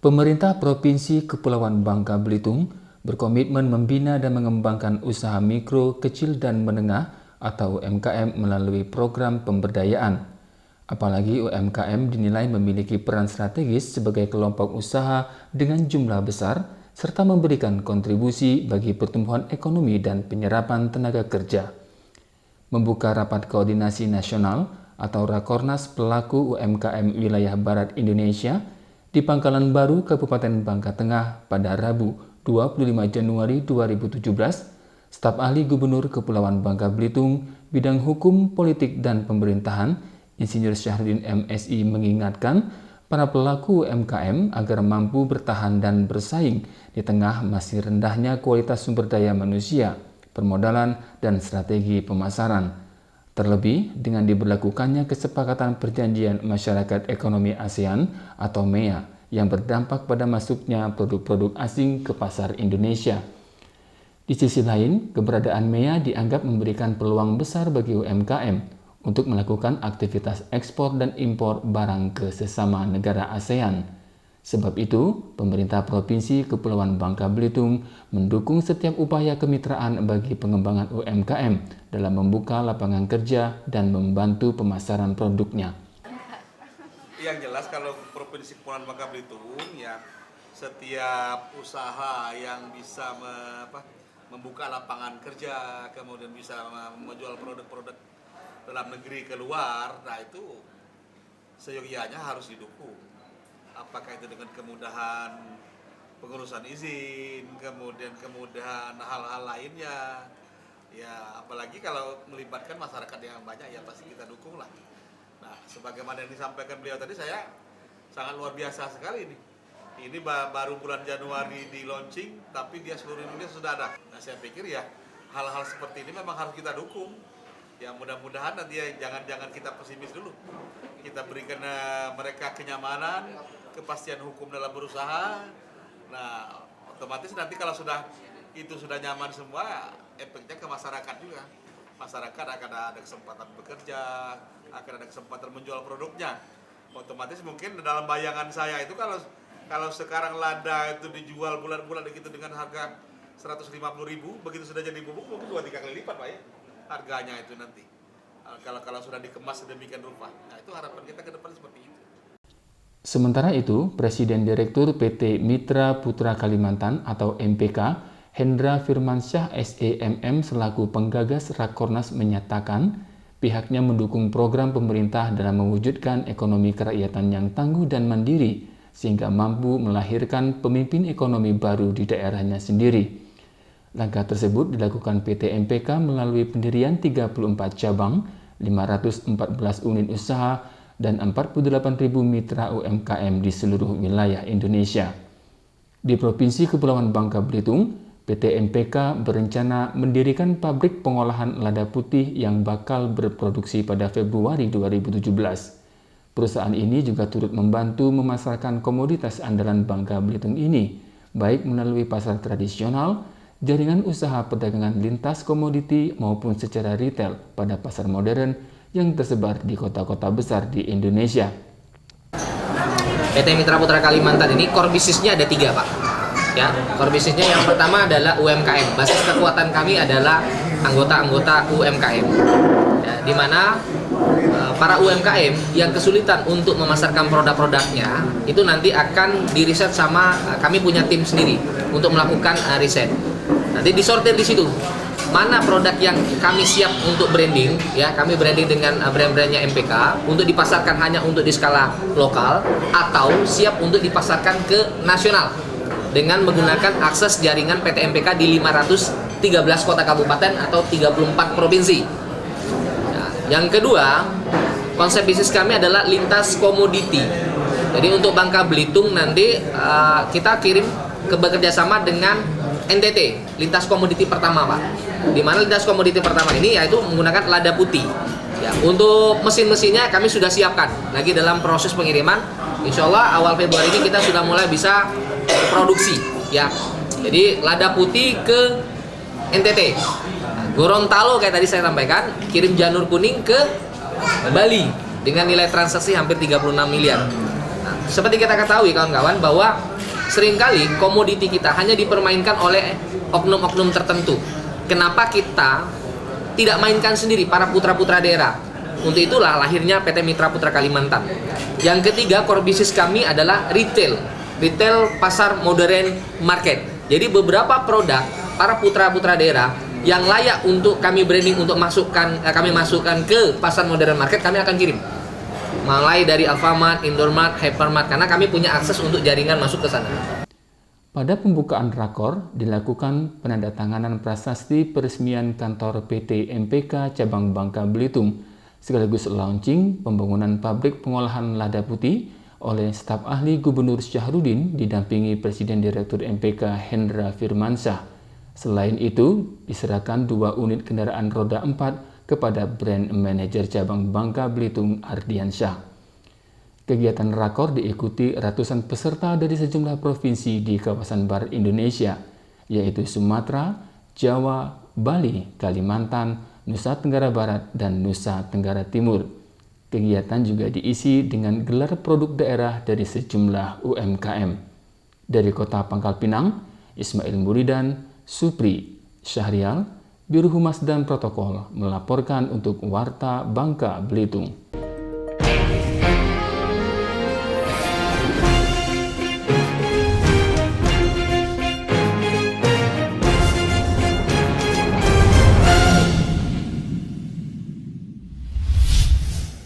Pemerintah Provinsi Kepulauan Bangka Belitung berkomitmen membina dan mengembangkan usaha mikro, kecil, dan menengah atau UMKM melalui program pemberdayaan. Apalagi UMKM dinilai memiliki peran strategis sebagai kelompok usaha dengan jumlah besar serta memberikan kontribusi bagi pertumbuhan ekonomi dan penyerapan tenaga kerja. Membuka rapat koordinasi nasional atau Rakornas pelaku UMKM wilayah Barat Indonesia di Pangkalan Baru, Kabupaten Bangka Tengah pada Rabu 25 Januari 2017, staf ahli Gubernur Kepulauan Bangka Belitung bidang hukum, politik, dan pemerintahan, Insinyur Syahrudin MSI mengingatkan para pelaku UMKM agar mampu bertahan dan bersaing di tengah masih rendahnya kualitas sumber daya manusia, permodalan, dan strategi pemasaran. Terlebih dengan diberlakukannya kesepakatan Perjanjian Masyarakat Ekonomi ASEAN atau MEA yang berdampak pada masuknya produk-produk asing ke pasar Indonesia. Di sisi lain, keberadaan MEA dianggap memberikan peluang besar bagi UMKM untuk melakukan aktivitas ekspor dan impor barang ke sesama negara ASEAN. Sebab itu, pemerintah Provinsi Kepulauan Bangka Belitung mendukung setiap upaya kemitraan bagi pengembangan UMKM dalam membuka lapangan kerja dan membantu pemasaran produknya. Yang jelas kalau Provinsi Kepulauan Bangka Belitung ya setiap usaha yang bisa membuka lapangan kerja, kemudian bisa menjual produk-produk dalam negeri keluar, nah itu seyogianya harus didukung. Apakah itu dengan kemudahan pengurusan izin, kemudian kemudahan hal-hal lainnya, ya apalagi kalau melibatkan masyarakat yang banyak ya pasti kita dukung lah. Nah, sebagaimana yang disampaikan beliau tadi, saya sangat luar biasa sekali ini. Ini baru bulan Januari di launching, tapi dia seluruh Indonesia sudah ada. Nah, saya pikir ya hal-hal seperti ini memang harus kita dukung. Ya mudah-mudahan nanti ya, jangan kita pesimis dulu. Kita berikan mereka kenyamanan, kepastian hukum dalam berusaha. Nah, otomatis nanti kalau itu sudah nyaman semua, efeknya ke masyarakat juga. Masyarakat akan ada kesempatan bekerja, akan ada kesempatan menjual produknya. Otomatis mungkin dalam bayangan saya itu kalau sekarang lada itu dijual bulan-bulan gitu dengan harga 150.000, begitu sudah jadi bubuk mungkin 2-3 kali lipat Pak ya harganya itu nanti. Kalau sudah dikemas sedemikian rupa. Nah, itu harapan kita ke depan seperti itu. Sementara itu, Presiden Direktur PT Mitra Putra Kalimantan atau MPK, Hendra Firmansyah SEMM selaku penggagas Rakornas menyatakan pihaknya mendukung program pemerintah dalam mewujudkan ekonomi kerakyatan yang tangguh dan mandiri sehingga mampu melahirkan pemimpin ekonomi baru di daerahnya sendiri. Langkah tersebut dilakukan PT MPK melalui pendirian 34 cabang, 514 unit usaha, dan 48.000 mitra UMKM di seluruh wilayah Indonesia. Di Provinsi Kepulauan Bangka Belitung, PT MPK berencana mendirikan pabrik pengolahan lada putih yang bakal berproduksi pada Februari 2017. Perusahaan ini juga turut membantu memasarkan komoditas andalan Bangka Belitung ini, baik melalui pasar tradisional, jaringan usaha perdagangan lintas komoditi maupun secara retail pada pasar modern yang tersebar di kota-kota besar di Indonesia. PT Mitra Putra Kalimantan ini core bisnisnya ada 3 Pak. Ya, core bisnisnya yang pertama adalah UMKM. Basis kekuatan kami adalah anggota-anggota UMKM. Ya, di mana para UMKM yang kesulitan untuk memasarkan produk-produknya itu nanti akan diriset sama kami punya tim sendiri untuk melakukan riset. Nanti disortir di situ mana produk yang kami siap untuk branding, ya kami branding dengan brand-brandnya MPK untuk dipasarkan hanya untuk di skala lokal atau siap untuk dipasarkan ke nasional dengan menggunakan akses jaringan PT MPK di 513 kota kabupaten atau 34 provinsi. Nah, yang kedua, konsep bisnis kami adalah lintas komoditi. Jadi untuk Bangka Belitung nanti kita kirim bekerjasama dengan NTT, lintas komoditi pertama Pak. Di mana lintas komoditi pertama ini yaitu menggunakan lada putih. Ya, untuk mesin-mesinnya kami sudah siapkan, lagi dalam proses pengiriman. Insya Allah awal Februari ini kita sudah mulai bisa produksi. Ya, jadi lada putih ke NTT, Gorontalo kayak tadi saya sampaikan, kirim janur kuning ke Bali dengan nilai transaksi hampir 36 miliar. Nah, seperti kita ketahui kawan-kawan bahwa seringkali komoditi kita hanya dipermainkan oleh oknum-oknum tertentu. Kenapa kita tidak mainkan sendiri para putra-putra daerah? Untuk itulah lahirnya PT Mitra Putra Kalimantan. Yang ketiga, core business kami adalah retail pasar modern market. Jadi beberapa produk para putra-putra daerah yang layak untuk kami branding untuk kami masukkan ke pasar modern market, kami akan kirim. Mulai dari Alfamart, Indomaret, Hypermart, karena kami punya akses untuk jaringan masuk ke sana. Pada pembukaan rakor dilakukan penandatanganan prasasti peresmian kantor PT MPK cabang Bangka Belitung sekaligus launching pembangunan pabrik pengolahan lada putih oleh staf ahli Gubernur Syahrudin didampingi Presiden Direktur MPK Hendra Firmansyah. Selain itu, diserahkan 2 unit kendaraan roda 4 kepada brand manajer cabang Bangka Belitung Ardiansyah. Kegiatan rakor diikuti ratusan peserta dari sejumlah provinsi di kawasan barat Indonesia, yaitu Sumatera, Jawa, Bali, Kalimantan, Nusa Tenggara Barat, dan Nusa Tenggara Timur. Kegiatan juga diisi dengan gelar produk daerah dari sejumlah UMKM. Dari Kota Pangkal Pinang, Ismail Muridan, Supri, Syahrial, Biro Humas dan Protokol melaporkan untuk Warta Bangka Belitung.